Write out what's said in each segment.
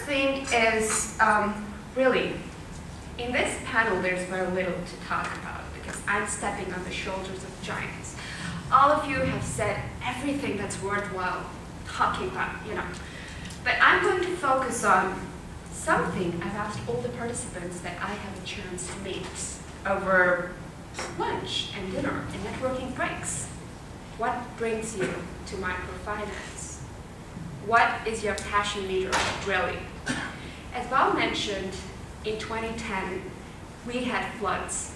thing is, really, in this panel there's very little to talk about because I'm stepping on the shoulders of giants. All of you have said everything that's worthwhile talking about, But I'm going to focus on something I've asked all the participants that I have a chance to meet over lunch and dinner and networking breaks. What brings you to microfinance? What is your passion meter, really? As Bob mentioned, in 2010, we had floods,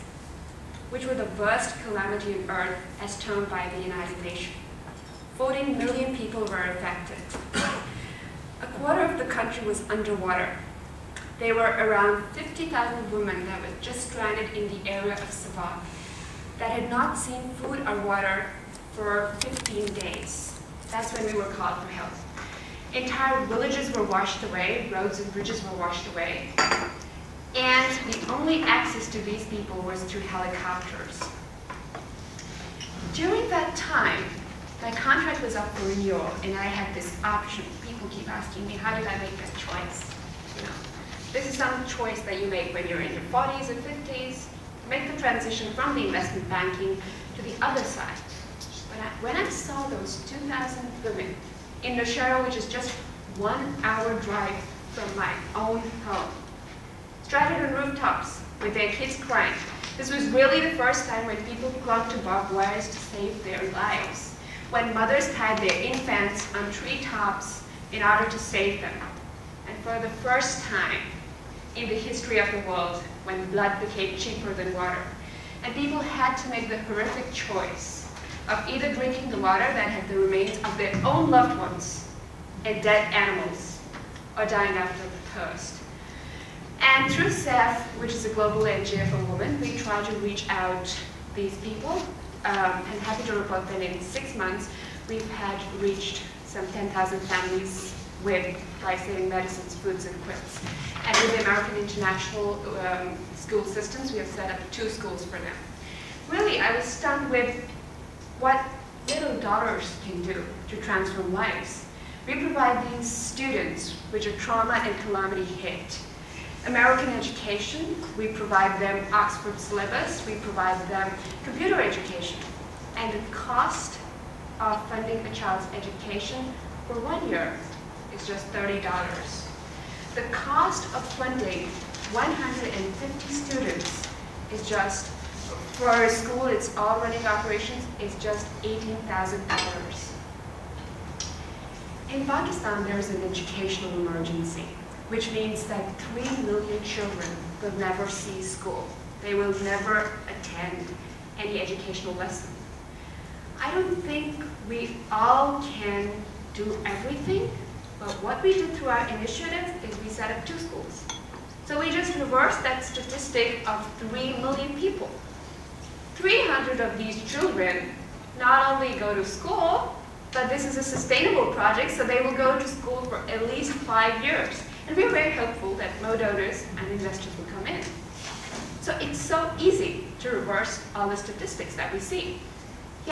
which were the worst calamity on Earth as termed by the United Nations. 14 million people were affected. A quarter of the country was underwater. There were around 50,000 women that were just stranded in the area of Savannah that had not seen food or water for 15 days. That's when we were called for help. Entire villages were washed away, roads and bridges were washed away, and the only access to these people was through helicopters. During that time, my contract was up for renewal, and I had this option. People keep asking me, how did I make that choice? This is some choice that you make when you're in your 40s and 50s, make the transition from the investment banking to the other side. When I saw those 2,000 women in the Shero, which is just 1 hour drive from my own home, stranded on rooftops with their kids crying. This was really the first time when people clung to barbed wires to save their lives, when mothers tied their infants on treetops in order to save them. And for the first time in the history of the world, when blood became cheaper than water, and people had to make the horrific choice of either drinking the water that had the remains of their own loved ones and dead animals, or dying after thirst. And through SEF, which is a global NGO for women, we try to reach out these people. I'm happy to report that in 6 months, we've had reached some 10,000 families with life-saving medicines, foods, and quilts. And with the American International School Systems, we have set up 2 schools for them. Really, I was stunned with what little dollars can do to transform lives. We provide these students, which are trauma and calamity hit, American education. We provide them Oxford syllabus. We provide them computer education. And the cost of funding a child's education for 1 year is just $30. The cost of funding 150 students is just, for a school it's all running operations, is just $18,000. In Pakistan, there is an educational emergency, which means that 3 million children will never see school. They will never attend any educational lesson. I don't think we all can do everything, but what we did through our initiative is we set up 2 schools. So we just reversed that statistic of 3 million people. 300 of these children not only go to school, but this is a sustainable project, so they will go to school for at least 5 years. And we're very hopeful that more donors and investors will come in. So it's so easy to reverse all the statistics that we see.